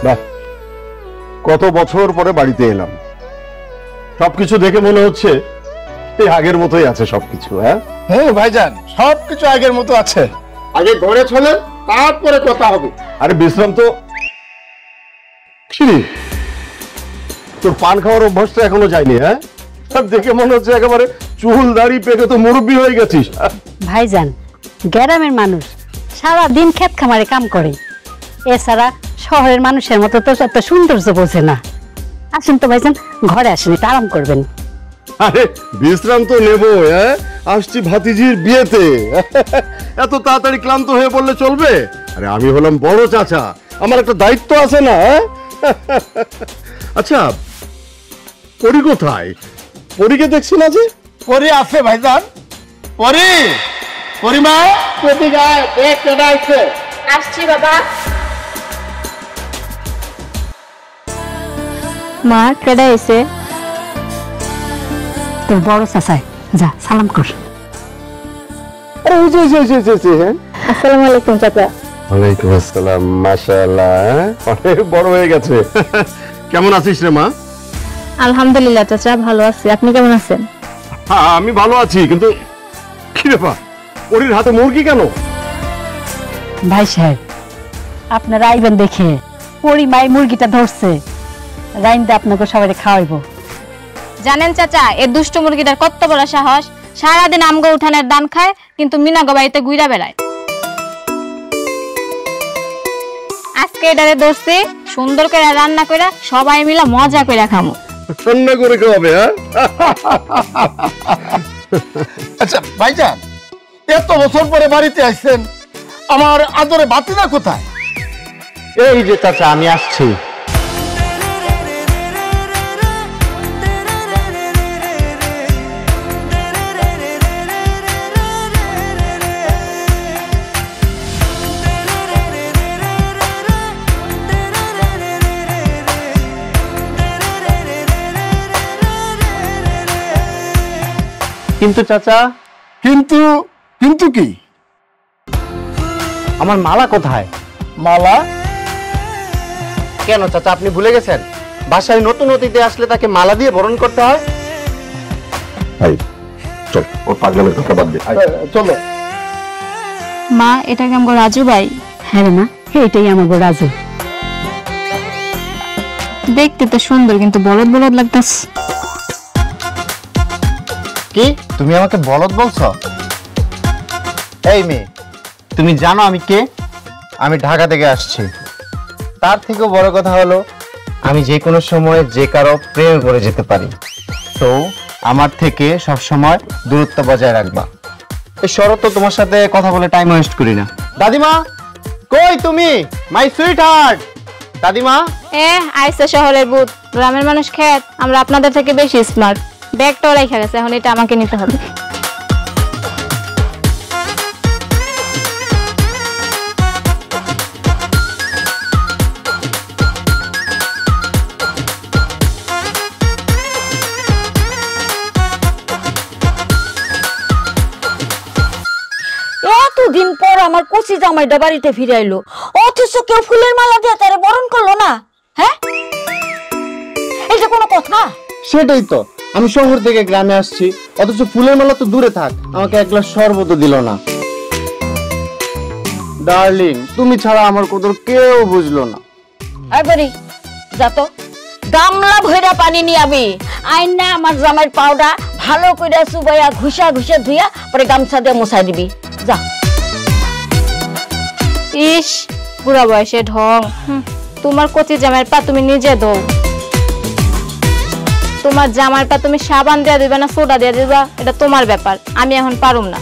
বাহ, কত বছর পরে বাড়িতে এলাম, সবকিছু দেখে মনে হচ্ছে এই আগের মতোই আছে সবকিছু। হ্যাঁ হ্যাঁ ভাইজান, সবকিছু আগের মতো আছে। আগে ঘরে চলেন, তারপরে কথা হবে। আরে বিশ্রাম তো। তোর পান খাওয়ার অভ্যাসটা এখনো যায়নি? হ্যাঁ, দেখে মনে হচ্ছে একেবারে চুল দাড়ি পেকে তো মুরব্বী হয়ে গেছিস। ভাইজান গ্রামের মানুষ সারা দিন ক্ষেত খামারে কাম করে, এছাড়া শহরের মানুষের মতো তো এত সৌন্দর্য বোঝে না। আসেন তো ভাইজান, ঘরে আসেন, একটু আরাম করবেন। আরে বিশ্রাম তো নেবো। হ্যাঁ, আসছি ভাতিজির বিয়েতে, এত তাড়াতাড়ি ক্লান্ত হয়ে পড়লে চলবে? আরে আমি হলাম বড় চাচা, আমার একটা দায়িত্ব আছে না? আচ্ছা, পরি কোথায়? পরীকে দেখছি না যে। পরি আছে ভাইজান, পরি, পরিমা প্রতি গায় দেখ কেডা আইছে। আসছি বাবা। মা কেডা এসে? তোর বড় চাচাই, যা সালাম কর। আসসালামু আলাইকুম চাচা। ওয়ালাইকুম আসসালাম। মাশাআল্লাহ, অনেক বড় হয়ে গেছে। কেমন আছিস রে মা? আলহামদুলিল্লাহ চাচা, ভালো আছি। আপনি কেমন আছেন? হ্যাঁ, আমি ভালো আছি, কিন্তু কি ব্যাপার, পরির হাতে মুরগি কেন? ভাই সাহেব, আপনারা আইবেন দেখে পরিমাই মুরগিটা ধরছে, রাইন্দা আপনাকে সবাই খাওয়াইবো। জানেন চাচা, এই দুষ্ট মুরগিটার কত বড় সাহস! সারাদিন আমগো উঠানের দান খায়, কিন্তু মিনাগো বাড়িতে ঘুরা বেড়ায়। আজকে এটারে ধরছি, সুন্দর করে রান্না করে সবাই মিলে মজা করে খামু। রান্না করে খাওয়াবে? হ্যাঁ, আচ্ছা ভাইজান, এত বছর পরে বাড়িতে আসছেন, আমার আদরে বাতিদা কোথায়? এই যে চাচা, আমি আসছি। কিন্তু চাচা, কিন্তু কিন্তু কি? আমার মালা কোথায়? মালা? কেন চাচা, আপনি ভুলে গেছেন বাসায় নতুন অতিথি আসলে তাকে মালা দিয়ে বরণ করতে হয়? চল, ওর পাগলামের কথা বাদ দে। চলো। মা, এটা কি আমগো রাজু ভাই? হ্যাঁ রে মা, এইটাই আমার গো রাজু। দেখতে তো সুন্দর, কিন্তু বলদ বলদ লাগতাছে। কি তুমি আমাকে বলদ বলছো? এই মেয়ে, তুমি জানো আমি কে? আমি ঢাকা থেকে আসছি। তার থেকেও বড় কথা হলো, আমি যে কোনো সময় যে কারো প্রেম করে যেতে পারি। তো আমার থেকে সব সময় দূরত্ব বজায় রাখবা। এই শরৎ তো তোমার সাথে কথা বলে টাইম ওয়েস্ট করি না। দাদিমা কই তুমি? My sweet heart. দাদিমা। আইসা শহরের ভূত, গ্রামের মানুষ খেত, আমরা আপনাদের থেকে বেশি স্মার্ট। ব্যাগটাও রেখে গেছে, এখন এটা আমাকে নিতে হবে। এতদিন পর আমার কচি জামাইটা বাড়িতে ফিরে আইলো, অথচ কেউ ফুলের মালা দিয়ে তারে বরণ করলো না। হ্যাঁ, এটা কোনো কথা? সেটাই তো, আমি শহর থেকে গ্রামে আসছি, অথচ ফুলের মালা তো দূরে থাক, আমাকে এক গ্লাস শরবত দিল না। ডার্লিং, তুমি ছাড়া আমার কদর কেউ বুঝলো না। এবারে যা তো, গামলা ভইরা পানি নিয়ে আবি, আইন না আমার জামাইয়ের পাউডার ভালো করে চুবাইয়া ঘুষা ঘুষা ধুইয়া পরে গামছা দিয়ে মোছাই দিবি, যা। ইস, বুড়া বয়সে ঢং। তোমার কচি জামাইয়ের পা তুমি নিজে দো। তোমার জামার পা তুমি সাবান দিয়ে দিবা না সোডা দিয়ে দিবা, এটা তোমার ব্যাপার। আমি এখন পারুম না,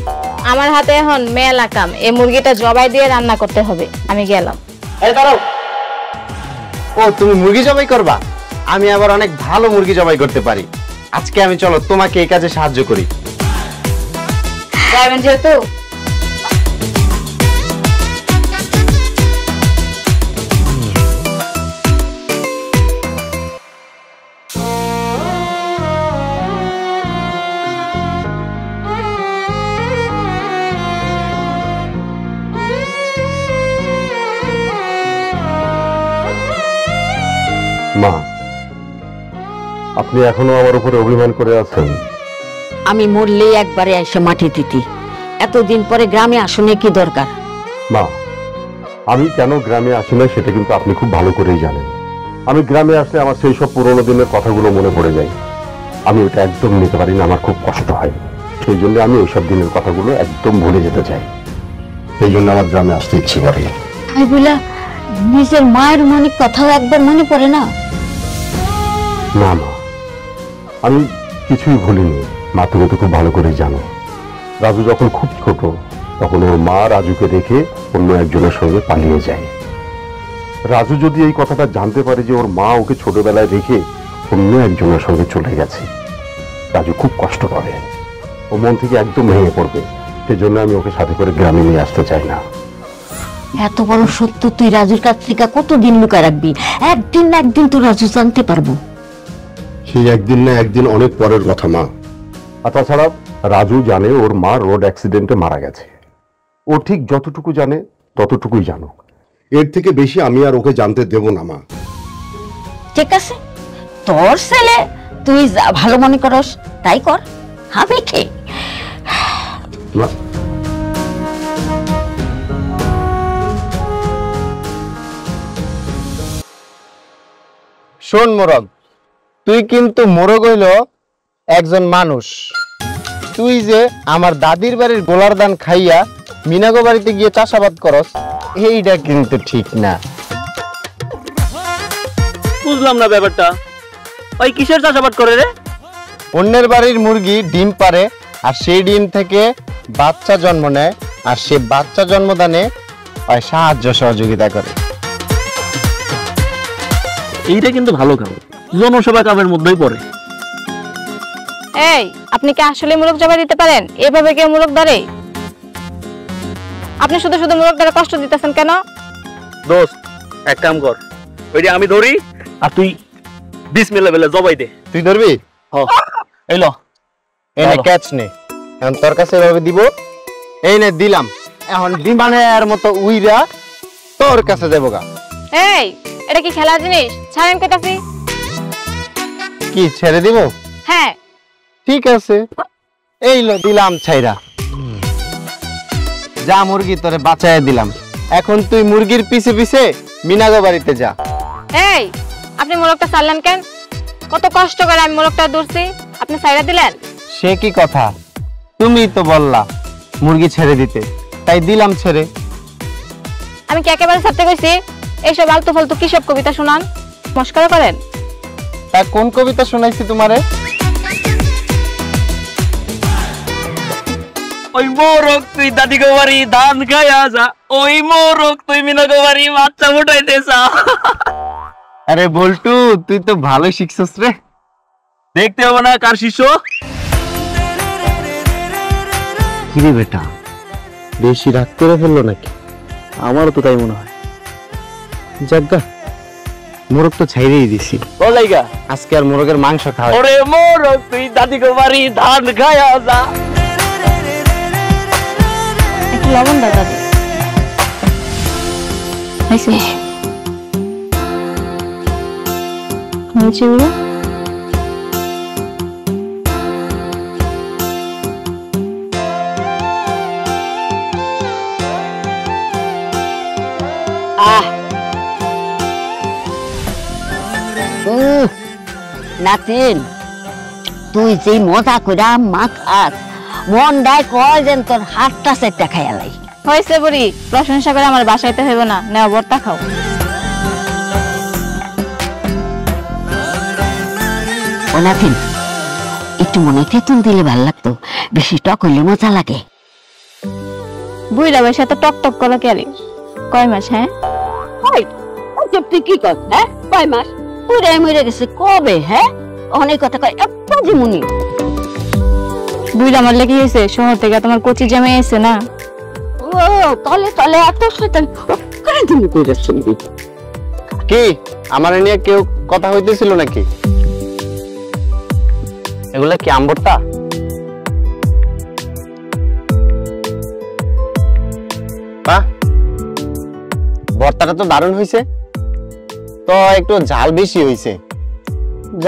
আমার হাতে এখন মেলা কাম। এই মুরগিটা জবাই দিয়ে রান্না করতে হবে। আমি গেলাম। এই দাঁড়াও। ও, তুমি মুরগি জবাই করবা? আমি আবার অনেক ভালো মুরগি জবাই করতে পারি। আজকে আমি, চলো তোমাকে এই কাজে সাহায্য করি। যাবেন যেহেতু। মা, আপনি এখনো আমার উপরে অভিমান করে আছেন? আমি মরলে একবারে এসে মাটি দিতি, এতদিন পরে গ্রামে আসনে কি দরকার? মা, আমি কেন গ্রামে আসি না সেটা কিন্তু আপনি খুব ভালো করেই জানেন। আমি গ্রামে আসলে আমার সেই সব পুরোনো দিনের কথাগুলো মনে পড়ে যায়। আমি ওটা একদম নিতে পারি না, আমার খুব কষ্ট হয়। সেই জন্য আমি ওইসব দিনের কথাগুলো একদম ভুলে যেতে চাই। সেই জন্য আমার গ্রামে আসতে ইচ্ছে করে। তাই বলে নিজের মায়ের মনে কথাও একবার মনে পড়ে না? না মা, আমি কিছুই ভুলিনি। মা, তুমি তো খুব ভালো করেই জানো, রাজু যখন খুব ছোট তখন ওর মা রাজুকে রেখে অন্য একজনের সঙ্গে পালিয়ে যায়। রাজু যদি এই কথাটা জানতে পারে যে ওর মা ওকে ছোটবেলায় রেখে অন্য একজনের সঙ্গে চলে গেছে, রাজু খুব কষ্ট পাবে, ও মন থেকে একদম ভেঙে পড়বে। সেজন্য আমি ওকে সাথে করে গ্রামে নিয়ে আসতে চাই না। এত বড় সত্য তুই রাজুর কাছ থেকে কতদিন লুকায় রাখবি? একদিন না একদিন তো রাজু জানতে পারবো। সেই একদিন না একদিন অনেক পরের কথা মা। আর তাছাড়া রাজু জানে ওর মা রোড অ্যাক্সিডেন্টে মারা গেছে। ও ঠিক যতটুকু জানে ততটুকুই জানুক, এর থেকে বেশি আমি আর ওকে জানতে দেব না মা। ঠিক আছে, তোর ছেলে, তুই যা ভালো মনে করস তাই কর, আমি কে? মা, শোন মোরগ, তুই কিন্তু মোরগ হইল একজন মানুষ। তুই যে আমার দাদির বাড়ির গোলার দান খাইয়া মিনাগো বাড়িতে গিয়ে চাষাবাদ করস, এইটা কিন্তু ঠিক না। বুঝলাম না ব্যাপারটা। ওই কিসের চাষাবাদ করে রে? অন্যের বাড়ির মুরগি ডিম পারে, আর সেই ডিম থেকে বাচ্চা জন্ম নেয়, আর সে বাচ্চা জন্মদানে ওই সাহায্য সহযোগিতা করে। এইটা কিন্তু ভালো কাম, জনসেবা কামের মধ্যেই পড়ে। এই, আপনি কি আসলে মুরগ জবাই দিতে পারেন? এভাবে কেউ মুরগ ধরে? আপনি শুধু শুধু মুরগ ধরে কষ্ট দিতেছেন কেন? দোস্ত, এক কাম কর, ওইটা আমি ধরি আর তুই বিসমিল্লাহ বলে জবাই দে। তুই ধরবি? এই ল, এনে ক্যাচ নে, এখন তোর কাছে এভাবে দিব। এই নে দিলাম, এখন বিমানের মতো উইরা তোর কাছে যাবো গা। এই, এটা কি খেলার জিনিস? ছাড়েন কইতাছি। কি ছেড়ে দিব? হ্যাঁ। ঠিক আছে, এই লো দিলাম ছাইরা। যা মুরগি তোরে বাঁচায় দিলাম, এখন তুই মুরগির পিছে পিছে মিনাগো বাড়িতে যা। এই, আপনি মুরগটা ছাড়লেন কেন? কত কষ্ট করে আমি মুরগটা ধরছি, আপনি ছাইরা দিলেন? সে কি কথা, তুমি তো বললা মুরগি ছেড়ে দিতে, তাই দিলাম ছেড়ে। আমি কি একেবারে ছাড়তে কইছি? এইসব আলতু ফালতু কিসব কবিতা শোনান, মস্করা করেন? তা কোন কবিতা শোনাইছি তোমারে? ওই মোরগ তুই দাদি গো বাড়ি ধান খাইয়া যা, ওই মোরগ তুই মিনাগো বাড়ি বাচ্চা ফুটাইতে চা। আরে বল্টু, তুই তো ভালো শিখছস রে। দেখতে হবে না কার শিষ্য? কিরে বেটা, বেশি রাগ করে ফেললো নাকি? আমারও তো তাই মনে হয়। যাজ্ঞা, মোরগ তো ছাইরেই দিছি, ও লাইগা আজকে আর মোরগের মাংস খাওয়া। ওরে মোরগ তুই দাদি গো বাড়ি ধান খাইয়া যা। একটু লবণ দাও দাদি। হয়েছে হয়েছে নাতিন, তুই যে মজা কইরা মাছ খাস, মন ডায় কয় যেন তোর হাতটা সেটা খাইয়ালাই। হয়েছে বুড়ি, প্রশংসা করে আমার বাসাইতে হইব না, নেও ভর্তা খাও। ও নাতিন, একটু মনে তেঁতুল দিলে ভাল লাগতো, বেশি টক হইলে মজা লাগে। বুইলা বয়সে তো টক টক করে কেরে। কয় মাস? হ্যাঁ তুই কি কর? হ্যাঁ, কয় মাস? পুরে মরে গেছে কবে? হ্যাঁ, অনেক কথা কয় একটা যেমনি। বুইলা মারলে কি হয়েছে? শহর থেকে তোমার কচি জামে এসে না। ও তলে তলে এত শয়তান করে তুমি কইরা শুনবি? কি আমার নিয়ে কেউ কথা হইতেছিল নাকি? এগুলা কি আম্বরটা? বাহ, ভর্তাটা তো দারুণ হয়েছে। তো একটু ঝাল বেশি হয়েছে।